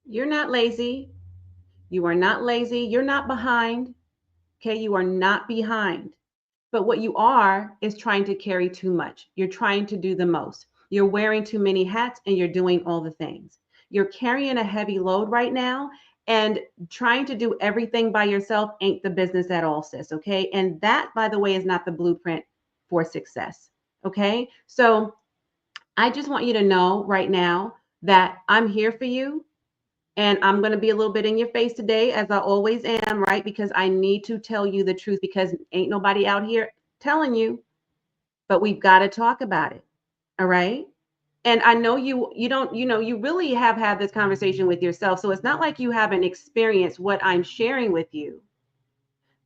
You're not lazy. You are not lazy. You're not behind. Okay. You are not behind. But what you are is trying to carry too much. You're trying to do the most. You're wearing too many hats and you're doing all the things. You're carrying a heavy load right now, and trying to do everything by yourself ain't the business at all, sis. Okay. And that, by the way, is not the blueprint for success. Okay. So I just want you to know right now that I'm here for you. And I'm going to be a little bit in your face today, as I always am, right? Because I need to tell you the truth, because ain't nobody out here telling you, but we've got to talk about it. All right. And I know you don't, you really have had this conversation with yourself. So it's not like you haven't experienced what I'm sharing with you.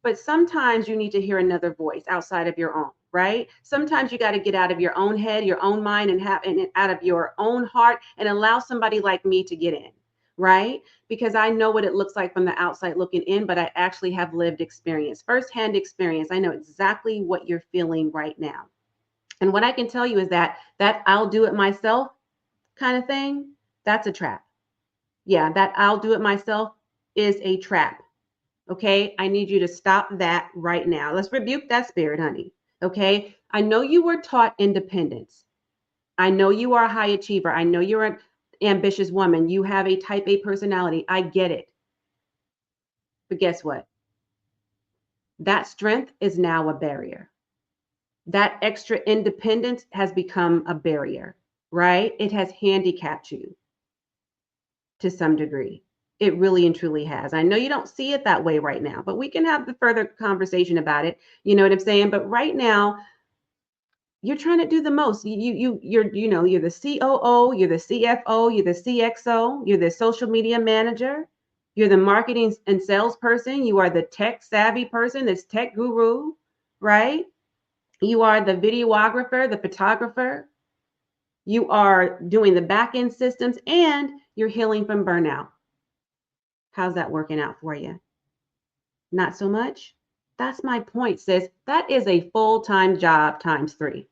But sometimes you need to hear another voice outside of your own, right? Sometimes you got to get out of your own head, your own mind, and out of your own heart, and allow somebody like me to get in, right? Because I know what it looks like from the outside looking in, but I actually have lived experience, firsthand experience. I know exactly what you're feeling right now. And what I can tell you is that I'll do it myself kind of thing, that's a trap. Yeah, that I'll do it myself is a trap. Okay. I need you to stop that right now. Let's rebuke that spirit, honey. Okay. I know you were taught independence. I know you are a high achiever. I know you're an ambitious woman. You have a type A personality. I get it. But guess what? That strength is now a barrier. That extra independence has become a barrier, right? It has handicapped you to some degree. It really and truly has. I know you don't see it that way right now, but we can have the further conversation about it. You know what I'm saying? But right now, you're trying to do the most. You're the COO, you're the CFO, you're the CXO, you're the social media manager, you're the marketing and salesperson, you are the tech savvy person, this tech guru, right? You are the videographer, the photographer, you are doing the back end systems, and you're healing from burnout. How's that working out for you? Not so much? That's my point, sis. That is a full time job times three.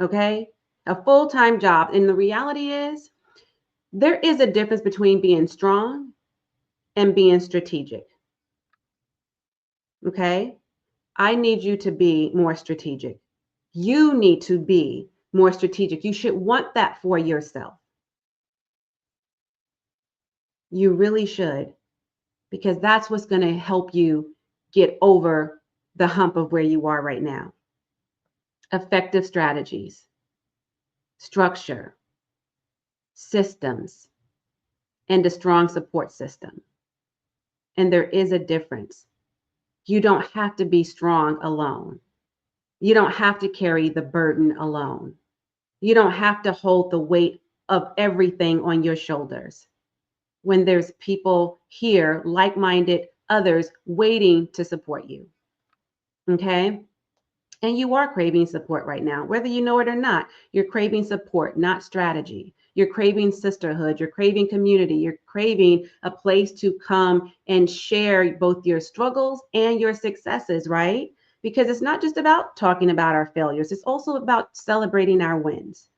Okay? A full time job. And the reality is, there is a difference between being strong and being strategic. Okay? I need you to be more strategic. You need to be more strategic. You should want that for yourself. You really should, because that's what's going to help you get over the hump of where you are right now. Effective strategies, structure, systems, and a strong support system. And there is a difference. You don't have to be strong alone. You don't have to carry the burden alone. You don't have to hold the weight of everything on your shoulders when there's people here, like minded others, waiting to support you. Okay. And you are craving support right now, whether you know it or not. You're craving support, not strategy. You're craving sisterhood. You're craving community. You're craving a place to come and share both your struggles and your successes, right? Because it's not just about talking about our failures, it's also about celebrating our wins,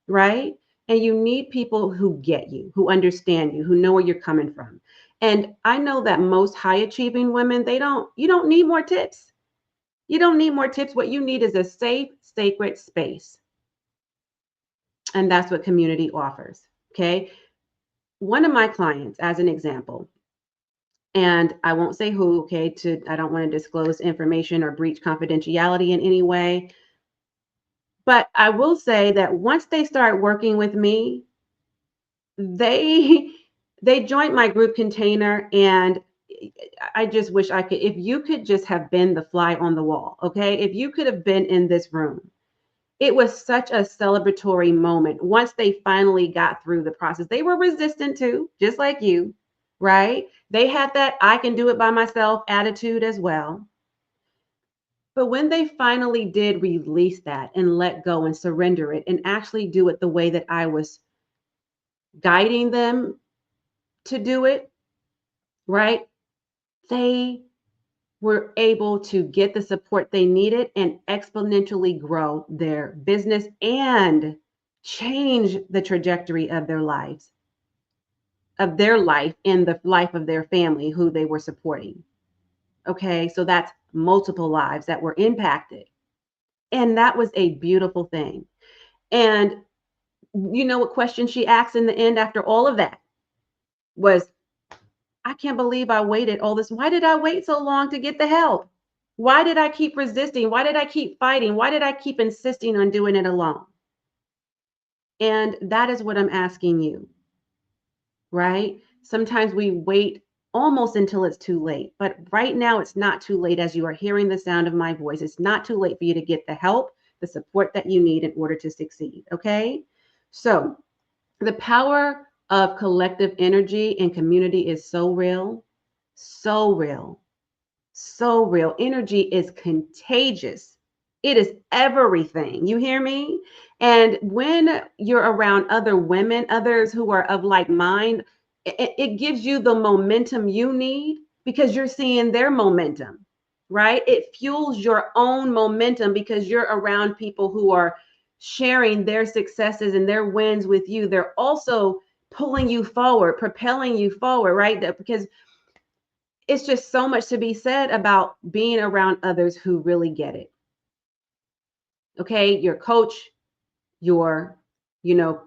right? And you need people who get you, who understand you, who know where you're coming from. And I know that most high achieving women, you don't need more tips. You don't need more tips. What you need is a safe, sacred space. And that's what community offers. Okay. One of my clients, as an example, and I won't say who, okay, I don't want to disclose information or breach confidentiality in any way. But I will say that once they start working with me, they they joined my group container, and I just wish I could, if you could just have been the fly on the wall, okay? If you could have been in this room. It was such a celebratory moment once they finally got through the process. They were resistant too, just like you, right? They had that I can do it by myself attitude as well. But when they finally did release that and let go and surrender it and actually do it the way that I was guiding them to do it, right? They were able to get the support they needed and exponentially grow their business and change the trajectory of their lives. of their life and the life of their family who they were supporting. Okay, so that's multiple lives that were impacted. And that was a beautiful thing. And you know what question she asked in the end after all of that was, I can't believe I waited all this. Why did I wait so long to get the help? Why did I keep resisting? Why did I keep fighting? Why did I keep insisting on doing it alone? And that is what I'm asking you, right? Sometimes we wait almost until it's too late. But right now, it's not too late as you are hearing the sound of my voice. It's not too late for you to get the help, the support that you need in order to succeed. Okay. So, the power of collective energy and community is so real, so real, so real. Energy is contagious. It is everything. You hear me? And when you're around other women, others who are of like mind, it gives you the momentum you need because you're seeing their momentum, right? It fuels your own momentum because you're around people who are sharing their successes and their wins with you. They're also pulling you forward, propelling you forward, right? Because it's just so much to be said about being around others who really get it. Okay, your coach, your, you know,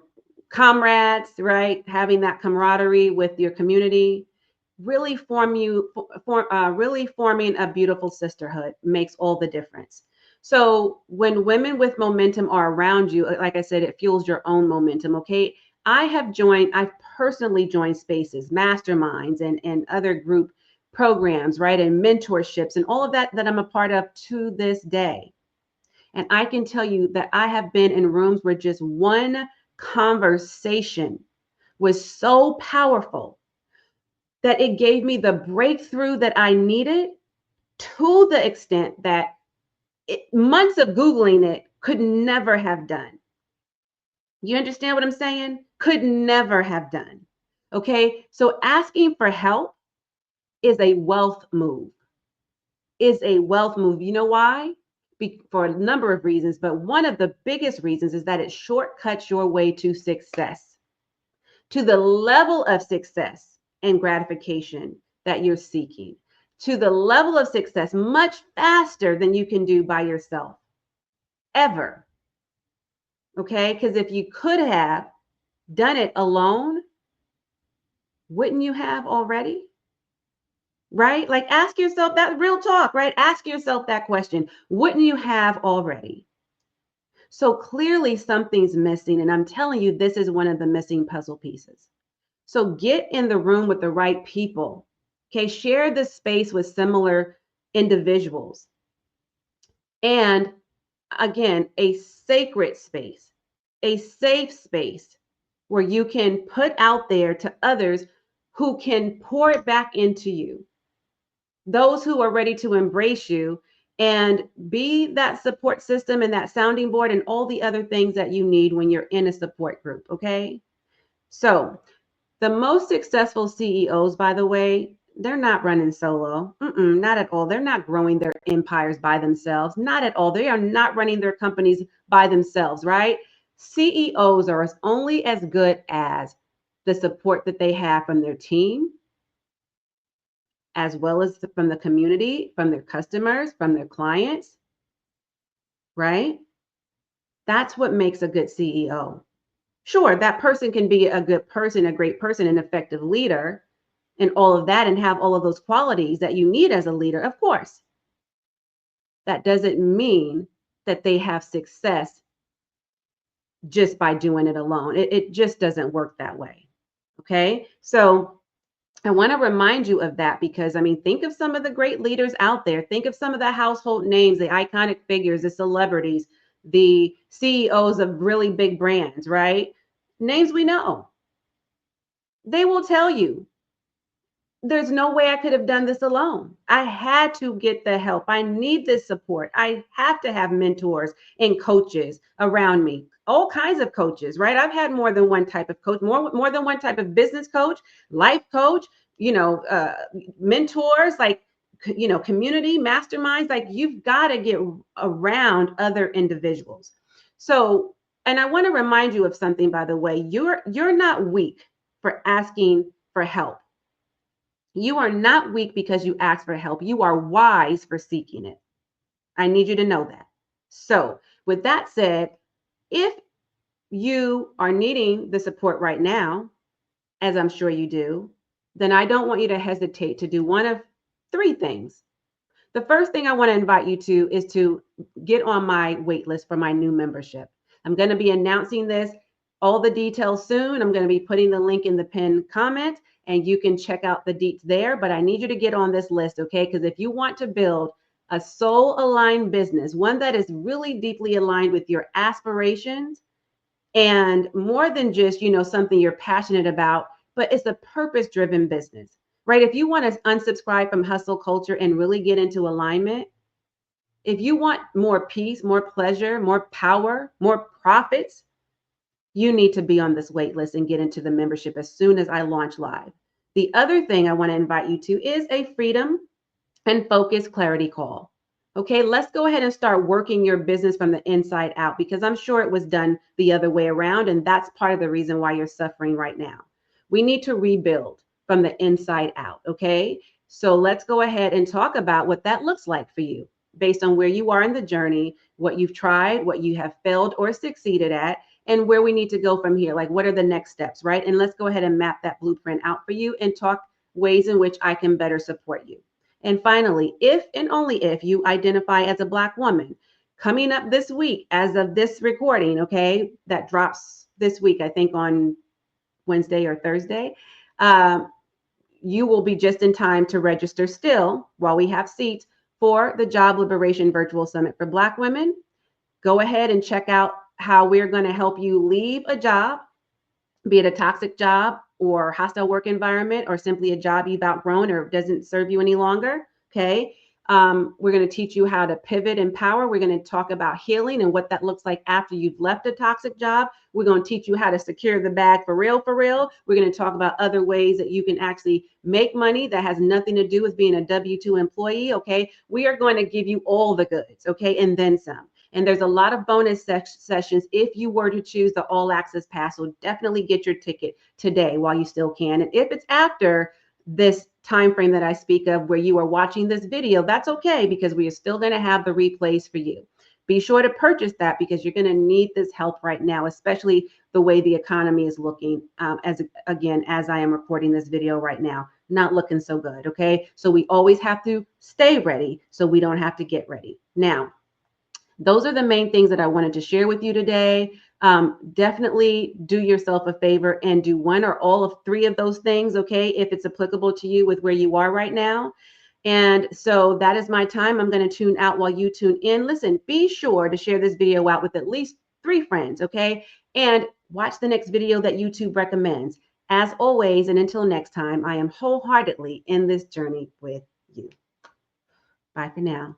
comrades, right? Having that camaraderie with your community, really really forming a beautiful sisterhood makes all the difference. So when women with momentum are around you, like I said, it fuels your own momentum. Okay, I've personally joined spaces, masterminds, and other group programs, right, and mentorships, and all of that I'm a part of to this day. And I can tell you that I have been in rooms where just one conversation was so powerful that it gave me the breakthrough that I needed, to the extent that months of Googling it could never have done. You understand what I'm saying? Could never have done. Okay. So asking for help is a wealth move. Is a wealth move. You know why? For a number of reasons, but one of the biggest reasons is that it shortcuts your way to success, to the level of success and gratification that you're seeking, to the level of success much faster than you can do by yourself, ever. Okay? Because if you could have done it alone, wouldn't you have already? Right? Like ask yourself that, real talk, right? Ask yourself that question. Wouldn't you have already? So clearly something's missing. And I'm telling you, this is one of the missing puzzle pieces. So get in the room with the right people. Okay. Share this space with similar individuals. And again, a sacred space, a safe space where you can put out there to others who can pour it back into you, those who are ready to embrace you and be that support system and that sounding board and all the other things that you need when you're in a support group. Okay. So the most successful CEOs, by the way, they're not running solo. Not at all. They're not growing their empires by themselves. Not at all. They are not running their companies by themselves, right? CEOs are only as good as the support that they have from their team, as well as from the community, from their customers, from their clients, right? That's what makes a good CEO. Sure, that person can be a good person, a great person, an effective leader, and all of that, and have all of those qualities that you need as a leader, of course. That doesn't mean that they have success just by doing it alone. It just doesn't work that way. Okay. So I want to remind you of that because, I mean, think of some of the great leaders out there. Think of some of the household names, the iconic figures, the celebrities, the CEOs of really big brands, right? Names we know. They will tell you, there's no way I could have done this alone. I had to get the help. I need this support. I have to have mentors and coaches around me. All kinds of coaches, right? I've had more than one type of coach, more than one type of business coach, life coach, mentors, like, community masterminds. Like, you've got to get around other individuals. So, and I want to remind you of something, by the way. You're not weak for asking for help. You are not weak because you ask for help. You are wise for seeking it. I need you to know that. So, with that said, if you are needing the support right now, as I'm sure you do, then I don't want you to hesitate to do one of three things. The first thing I want to invite you to is to get on my wait list for my new membership. I'm going to be announcing this, all the details soon. I'm going to be putting the link in the pinned comment and you can check out the deets there. But I need you to get on this list, okay? Because if you want to build a soul aligned business, one that is really deeply aligned with your aspirations and more than just, something you're passionate about, but it's a purpose driven business, right? If you want to unsubscribe from hustle culture and really get into alignment, if you want more peace, more pleasure, more power, more profits, you need to be on this wait list and get into the membership as soon as I launch live. The other thing I want to invite you to is a freedom and focus clarity call. Okay, let's go ahead and start working your business from the inside out because I'm sure it was done the other way around. And that's part of the reason why you're suffering right now. We need to rebuild from the inside out. Okay, so let's go ahead and talk about what that looks like for you based on where you are in the journey, what you've tried, what you have failed or succeeded at, and where we need to go from here. Like, what are the next steps, right? And let's go ahead and map that blueprint out for you and talk ways in which I can better support you. And finally, if and only if you identify as a Black woman, coming up this week, as of this recording, okay, that drops this week, I think on Wednesday or Thursday, you will be just in time to register still while we have seats for the Job Liberation Virtual Summit for Black women. Go ahead and check out how we're going to help you leave a job, be it a toxic job or hostile work environment or simply a job you've outgrown or doesn't serve you any longer. Okay. We're going to teach you how to pivot and power. We're going to talk about healing and what that looks like after you've left a toxic job. We're going to teach you how to secure the bag for real, for real. We're going to talk about other ways that you can actually make money that has nothing to do with being a W-2 employee. Okay. We are going to give you all the goods. Okay. And then some. And there's a lot of bonus sessions if you were to choose the all access pass. So definitely get your ticket today while you still can. And if it's after this time frame that I speak of where you are watching this video, that's okay because we are still going to have the replays for you. Be sure to purchase that because you're going to need this help right now, especially the way the economy is looking as I am recording this video right now. Not looking so good. Okay. So we always have to stay ready so we don't have to get ready. Now, those are the main things that I wanted to share with you today. Definitely do yourself a favor and do one or all of three of those things, okay, if it's applicable to you with where you are right now. And so that is my time. I'm going to tune out while you tune in. Listen, be sure to share this video out with at least 3 friends, okay? And watch the next video that YouTube recommends. As always, and until next time, I am wholeheartedly in this journey with you. Bye for now.